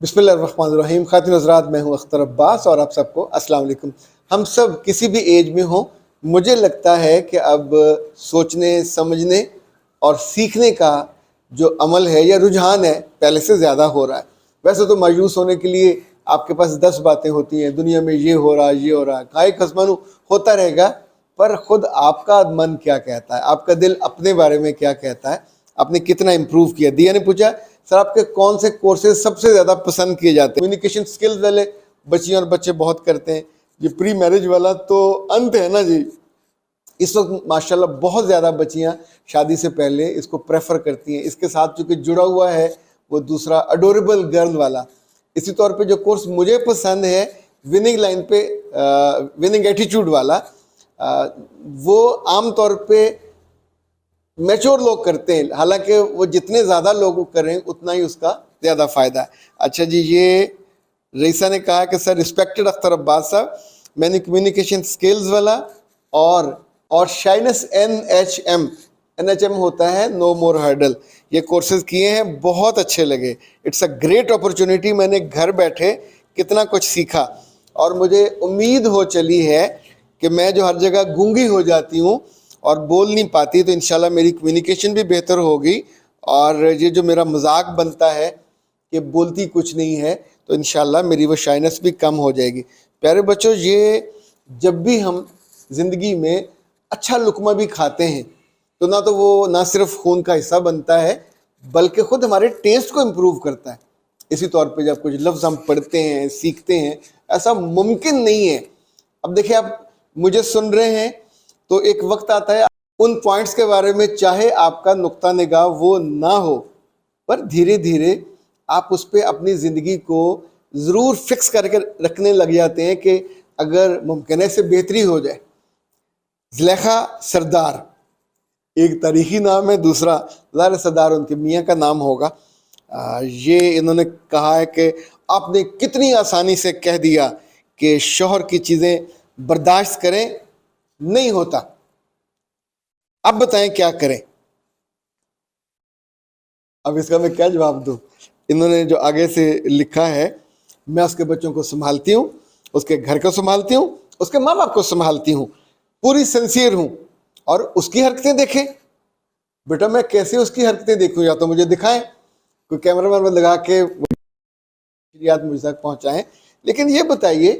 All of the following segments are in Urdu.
بسم اللہ الرحمن الرحیم. خاتون حضرات، میں ہوں اختر عباس اور آپ سب کو السلام علیکم. ہم سب کسی بھی ایج میں ہوں، مجھے لگتا ہے کہ اب سوچنے سمجھنے اور سیکھنے کا جو عمل ہے یا رجحان ہے پہلے سے زیادہ ہو رہا ہے. ویسے تو مایوس ہونے کے لیے آپ کے پاس 10 باتیں ہوتی ہیں، دنیا میں یہ ہو رہا یہ ہو رہا، کائے خسمانو ہوتا رہے گا. پر خود آپ کا من کیا کہتا ہے، آپ کا دل اپنے بارے میں کیا کہتا ہے، آپ نے کتنا امپروو کیا. دیا نے پوچھا سر آپ کے کون سے کورسز سب سے زیادہ پسند کیے جاتے ہیں؟ کمیونیکیشن سکلز والے بچیاں اور بچے بہت کرتے ہیں. یہ پری میرج والا تو انت ہے نا جی. اس وقت ماشاءاللہ بہت زیادہ بچیاں شادی سے پہلے اس کو پریفر کرتی ہیں. اس کے ساتھ چونکہ جڑا ہوا ہے وہ دوسرا اڈوریبل گرل والا. اسی طور پہ جو کورس مجھے پسند ہے وننگ لائن پہ وننگ ایٹیچیوڈ والا، وہ عام طور پہ میچور لوگ کرتے ہیں، حالانکہ وہ جتنے زیادہ لوگ کریں اتنا ہی اس کا زیادہ فائدہ ہے. اچھا جی، یہ رئیسہ نے کہا کہ سر ریسپیکٹڈ اختر عباس صاحب، میں نے کمیونیکیشن سکلز والا اور شائنس NHM ہوتا ہے نو مور ہرڈل، یہ کورسز کیے ہیں، بہت اچھے لگے. It's a great opportunity. میں نے گھر بیٹھے کتنا کچھ سیکھا اور مجھے امید ہو چلی ہے کہ میں جو ہر جگہ گونگی ہو جاتی ہوں اور بول نہیں پاتی، تو انشاءاللہ میری کمیونیکیشن بھی بہتر ہوگی. اور یہ جو میرا مذاق بنتا ہے کہ بولتی کچھ نہیں ہے، تو انشاءاللہ میری وہ شائنس بھی کم ہو جائے گی. پیارے بچوں، یہ جب بھی ہم زندگی میں اچھا لقمہ بھی کھاتے ہیں تو نہ تو وہ نہ صرف خون کا حصہ بنتا ہے بلکہ خود ہمارے ٹیسٹ کو امپروو کرتا ہے. اسی طور پہ جب کچھ لفظ ہم پڑھتے ہیں سیکھتے ہیں، ایسا ممکن نہیں ہے. اب دیکھیں، آپ مجھے سن رہے ہیں تو ایک وقت آتا ہے ان پوائنٹس کے بارے میں چاہے آپ کا نقطہ نگاہ وہ نہ ہو، پر دھیرے دھیرے آپ اس پہ اپنی زندگی کو ضرور فکس کر کے رکھنے لگ جاتے ہیں کہ اگر ممکن ہے سے بہتری ہو جائے. زلیخا سردار ایک تاریخی نام ہے، دوسرا ظاہر سردار ان کے میاں کا نام ہوگا. یہ انہوں نے کہا ہے کہ آپ نے کتنی آسانی سے کہہ دیا کہ شوہر کی چیزیں برداشت کریں، نہیں ہوتا. اب بتائیں کیا کریں. اب اس کا میں کیا جواب دوں؟ انہوں نے جو آگے سے لکھا ہے، میں اس کے بچوں کو سنبھالتی ہوں، اس کے گھر کو سنبھالتی ہوں، اس کے ماں باپ کو سنبھالتی ہوں، پوری سنسیئر ہوں. اور اس کی حرکتیں دیکھیں. بیٹا میں کیسے اس کی حرکتیں دیکھوں؟ یا تو مجھے دکھائیں، کوئی کیمرہ مین لگا کے یاد مجھ تک پہنچائیں. لیکن یہ بتائیے،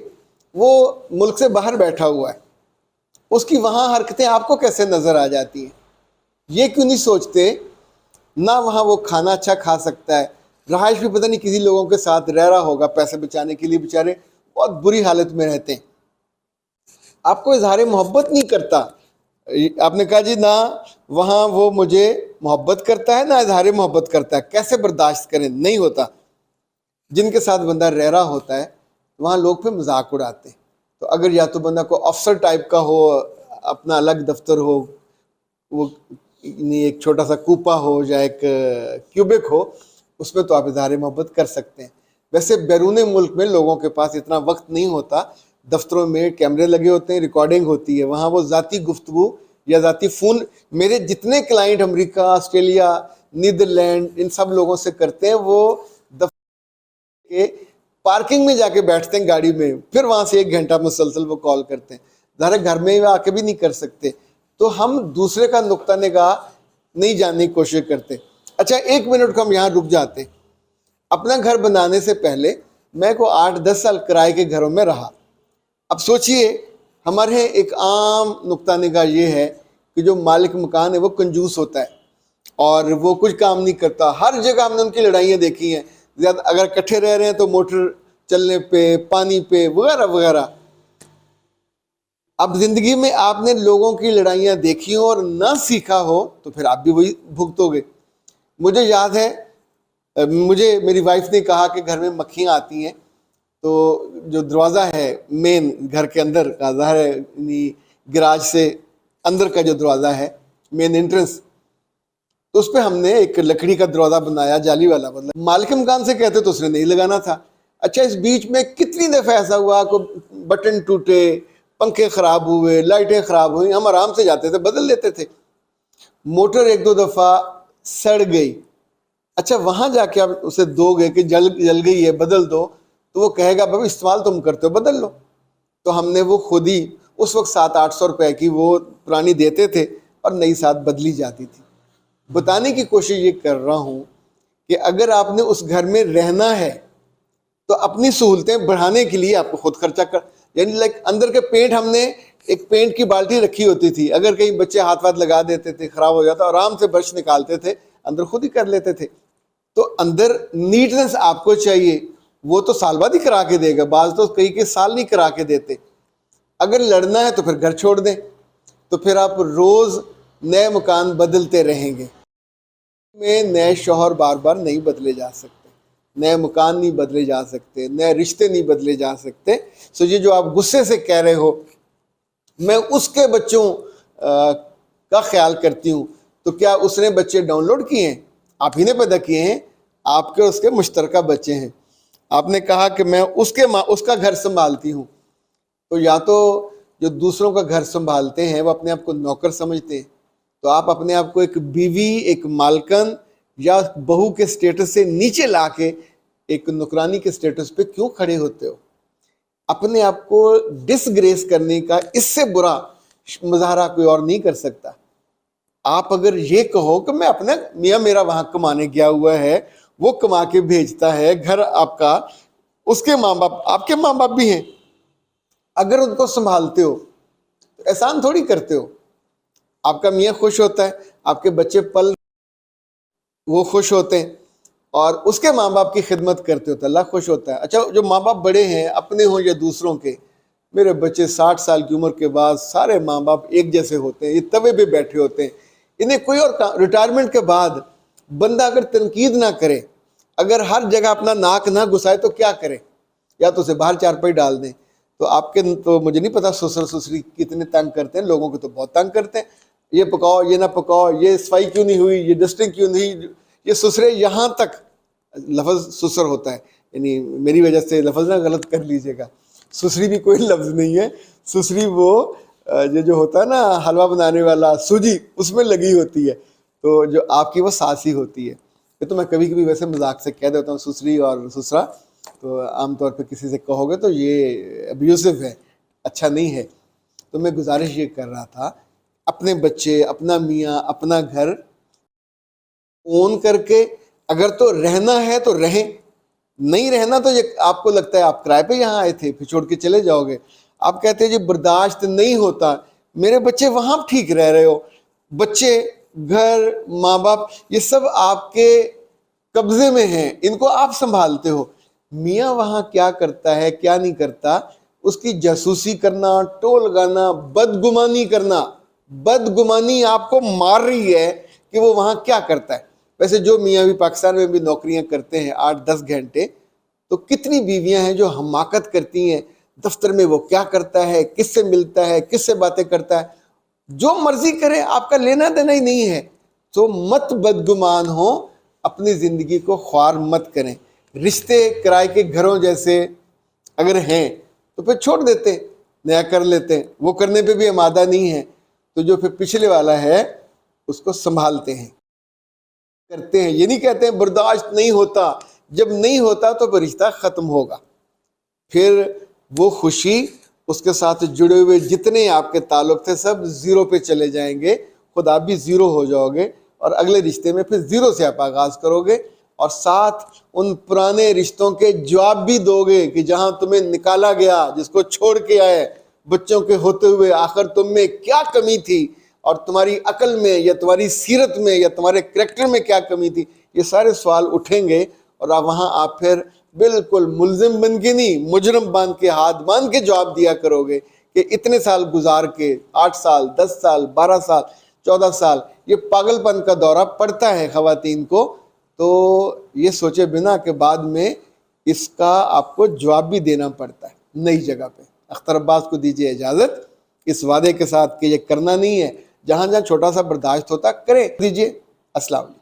وہ ملک سے باہر بیٹھا ہوا ہے، اس کی وہاں حرکتیں آپ کو کیسے نظر آ جاتی ہیں؟ یہ کیوں نہیں سوچتے نہ وہاں وہ کھانا اچھا کھا سکتا ہے، رہائش بھی پتہ نہیں کسی لوگوں کے ساتھ رہ رہا ہوگا پیسے بچانے کے لیے، بیچارے بہت بری حالت میں رہتے ہیں. آپ کو اظہار محبت نہیں کرتا. آپ نے کہا جی نہ وہاں وہ مجھے محبت کرتا ہے نہ اظہار محبت کرتا ہے، کیسے برداشت کریں؟ نہیں ہوتا. جن کے ساتھ بندہ رہ رہا ہوتا ہے وہاں لوگ پھر مذاق اڑاتے ہیں. تو اگر یا تو بندہ کو افسر ٹائپ کا ہو، اپنا الگ دفتر ہو، وہ ایک چھوٹا سا کوپا ہو یا ایک کیوبک ہو، اس میں تو آپ اظہار محبت کر سکتے ہیں. ویسے بیرون ملک میں لوگوں کے پاس اتنا وقت نہیں ہوتا. دفتروں میں کیمرے لگے ہوتے ہیں، ریکارڈنگ ہوتی ہے، وہاں وہ ذاتی گفتگو یا ذاتی فون. میرے جتنے کلائنٹ امریکہ، آسٹریلیا، نیدرلینڈ، ان سب لوگوں سے کرتے ہیں، وہ دفتر کے پارکنگ میں جا کے بیٹھتے ہیں گاڑی میں، پھر وہاں سے 1 گھنٹہ مسلسل وہ کال کرتے ہیں. ظاہر گھر میں آ کے بھی نہیں کر سکتے. تو ہم دوسرے کا نقطہ نگاہ نہیں جاننے کی کوشش کرتے. اچھا 1 منٹ کو ہم یہاں رک جاتے. اپنا گھر بنانے سے پہلے میں کو 8-10 سال کرائے کے گھروں میں رہا. اب سوچئے ہمارے ایک عام نقطہ نگاہ یہ ہے کہ جو مالک مکان ہے وہ کنجوس ہوتا ہے اور وہ کچھ کام نہیں کرتا. ہر جگہ ہم نے ان کی لڑائیاں دیکھی ہیں. زیادہ اگر اکٹھے رہ رہے ہیں تو موٹر چلنے پہ، پانی پہ، وغیرہ وغیرہ. اب زندگی میں آپ نے لوگوں کی لڑائیاں دیکھی ہو اور نہ سیکھا ہو تو پھر آپ بھی وہی بھگتو گے. مجھے یاد ہے، مجھے میری وائف نے کہا کہ گھر میں مکھیاں آتی ہیں، تو جو دروازہ ہے مین گھر کے اندر کا، ظاہر ہے گراج سے اندر کا جو دروازہ ہے مین انٹرنس، تو اس پہ ہم نے ایک لکڑی کا دروازہ بنایا، جالی والا. مطلب مالک مکان سے کہتے تو اس نے نہیں لگانا تھا. اچھا اس بیچ میں کتنی دفعہ ایسا ہوا کہ بٹن ٹوٹے، پنکھے خراب ہوئے، لائٹیں خراب ہوئی، ہم آرام سے جاتے تھے بدل لیتے تھے. موٹر 1-2 دفعہ سڑ گئی، اچھا وہاں جا کے آپ اسے دو گے کہ جل گئی ہے بدل دو، تو وہ کہے گا بھائی استعمال تم کرتے ہو بدل لو. تو ہم نے وہ خود ہی اس وقت 700-800 روپے کی وہ پرانی دیتے تھے اور نئی ساتھ بدلی جاتی تھی. بتانے کی کوشش یہ کر رہا ہوں کہ اگر آپ نے اس گھر میں رہنا ہے تو اپنی سہولتیں بڑھانے کے لیے آپ کو خود خرچہ یعنی اندر کے پینٹ، ہم نے ایک پینٹ کی بالٹی رکھی ہوتی تھی، اگر کہیں بچے ہاتھ لگا دیتے تھے خراب ہو جاتا، آرام سے برش نکالتے تھے، اندر خود ہی کر لیتے تھے. تو اندر نیٹنس آپ کو چاہیے، وہ تو سال بعد ہی کرا کے دے گا، بعض تو کئی کے سال نہیں کرا کے دیتے. اگر لڑنا ہے تو پھر گھر چھوڑ دیں، تو پھر آپ روز نئے مکان بدلتے رہیں گے. میں نئے شوہر بار بار نہیں بدلے جا سکتے، نئے مکان نہیں بدلے جا سکتے، نئے رشتے نہیں بدلے جا سکتے. سو یہ جو آپ غصے سے کہہ رہے ہو میں اس کے بچوں کا خیال کرتی ہوں، تو کیا اس نے بچے ڈاؤن لوڈ کیے ہیں؟ آپ ہی نے پیدا کیے ہیں، آپ کے اس کے مشترکہ بچے ہیں. آپ نے کہا کہ میں اس کا گھر سنبھالتی ہوں، تو یا تو جو دوسروں کا گھر سنبھالتے ہیں وہ اپنے آپ کو نوکر سمجھتے ہیں، تو آپ اپنے آپ کو ایک بیوی، ایک مالکن یا بہو کے سٹیٹس سے نیچے لا کے ایک نوکرانی کے سٹیٹس پہ کیوں کھڑے ہوتے ہو؟ اپنے آپ کو ڈس گریس کرنے کا اس سے برا مظاہرہ کوئی اور نہیں کر سکتا. آپ اگر یہ کہو کہ میں اپنا میاں میرا وہاں کمانے گیا ہوا ہے، وہ کما کے بھیجتا ہے، گھر آپ کا، اس کے ماں باپ آپ کے ماں باپ بھی ہیں، اگر ان کو سنبھالتے ہو تو احسان تھوڑی کرتے ہو. آپ کا میاں خوش ہوتا ہے، آپ کے بچے پل وہ خوش ہوتے ہیں، اور اس کے ماں باپ کی خدمت کرتے ہو تو اللہ خوش ہوتا ہے. اچھا جو ماں باپ بڑے ہیں اپنے ہوں یا دوسروں کے، میرے بچے 60 سال کی عمر کے بعد سارے ماں باپ ایک جیسے ہوتے ہیں، یہ توے پہ بیٹھے ہوتے ہیں، انہیں کوئی اور ریٹائرمنٹ کے بعد بندہ اگر تنقید نہ کرے، اگر ہر جگہ اپنا ناک نہ گھسائے تو کیا کرے؟ یا تو اسے باہر چارپائی ڈال دیں. تو آپ کے تو مجھے نہیں پتا سسر سسری کتنے تنگ کرتے ہیں، لوگوں کو تو بہت تنگ کرتے ہیں، یہ پکاؤ یہ نہ پکاؤ، یہ صفائی کیوں نہیں ہوئی، یہ ڈسٹنگ کیوں نہیں، یہ سسرے. یہاں تک لفظ سسر ہوتا ہے، یعنی میری وجہ سے لفظ نہ غلط کر لیجئے گا، سسری بھی کوئی لفظ نہیں ہے. سسری وہ یہ جو ہوتا ہے نا حلوہ بنانے والا سوجی، اس میں لگی ہوتی ہے، تو جو آپ کی وہ ساسی ہوتی ہے. یہ تو میں کبھی کبھی ویسے مذاق سے کہہ دیتا ہوں سسری اور سسرا، تو عام طور پہ کسی سے کہو گے تو یہ ابیوسو ہے، اچھا نہیں ہے. تو میں گزارش یہ کر رہا تھا، اپنے بچے، اپنا میاں، اپنا گھر اون کر کے اگر تو رہنا ہے تو رہیں، نہیں رہنا تو یہ آپ کو لگتا ہے آپ کرائے پہ یہاں آئے تھے پھر چھوڑ کے چلے جاؤ گے. آپ کہتے ہیں جی برداشت نہیں ہوتا، میرے بچے وہاں ٹھیک رہ رہے ہو، بچے، گھر، ماں باپ یہ سب آپ کے قبضے میں ہیں، ان کو آپ سنبھالتے ہو. میاں وہاں کیا کرتا ہے کیا نہیں کرتا، اس کی جاسوسی کرنا، ٹول لگانا، بدگمانی کرنا. بدگمانی آپ کو مار رہی ہے کہ وہ وہاں کیا کرتا ہے. ویسے جو میاں بھی پاکستان میں بھی نوکریاں کرتے ہیں 8-10 گھنٹے، تو کتنی بیویاں ہیں جو حماقت کرتی ہیں دفتر میں، وہ کیا کرتا ہے، کس سے ملتا ہے، کس سے باتیں کرتا ہے، جو مرضی کرے، آپ کا لینا دینا ہی نہیں ہے. تو مت بدگمان ہو، اپنی زندگی کو خوار مت کریں. رشتے کرائے کے گھروں جیسے اگر ہیں تو پھر چھوڑ دیتے ہیں، نیا کر لیتے ہیں، وہ کرنے پہ بھی آمادہ نہیں ہے، تو جو پھر پچھلے والا ہے اس کو سنبھالتے ہیں، کرتے ہیں. یہ نہیں کہتے ہیں برداشت نہیں ہوتا، جب نہیں ہوتا تو پھر رشتہ ختم ہوگا، پھر وہ خوشی، اس کے ساتھ جڑے ہوئے جتنے آپ کے تعلق تھے سب زیرو پہ چلے جائیں گے، خود آپ بھی زیرو ہو جاؤ گے، اور اگلے رشتے میں پھر زیرو سے آپ آغاز کرو گے، اور ساتھ ان پرانے رشتوں کے جواب بھی دو گے کہ جہاں تمہیں نکالا گیا، جس کو چھوڑ کے آئے، بچوں کے ہوتے ہوئے آخر تم میں کیا کمی تھی، اور تمہاری عقل میں یا تمہاری سیرت میں یا تمہارے کریکٹر میں کیا کمی تھی. یہ سارے سوال اٹھیں گے، اور وہاں آپ پھر بالکل ملزم بن کے نہیں، مجرم باندھ کے، ہاتھ باندھ کے جواب دیا کرو گے کہ اتنے سال گزار کے، 8 سال، 10 سال، 12 سال، 14 سال، یہ پاگل پن کا دورہ پڑتا ہے خواتین کو. تو یہ سوچے بنا کہ بعد میں اس کا آپ کو جواب بھی دینا پڑتا ہے نئی جگہ پہ. اختر عباس کو دیجیے اجازت، اس وعدے کے ساتھ کہ یہ کرنا نہیں ہے، جہاں جہاں چھوٹا سا برداشت ہوتا کریں دیجیے. السلام علیکم.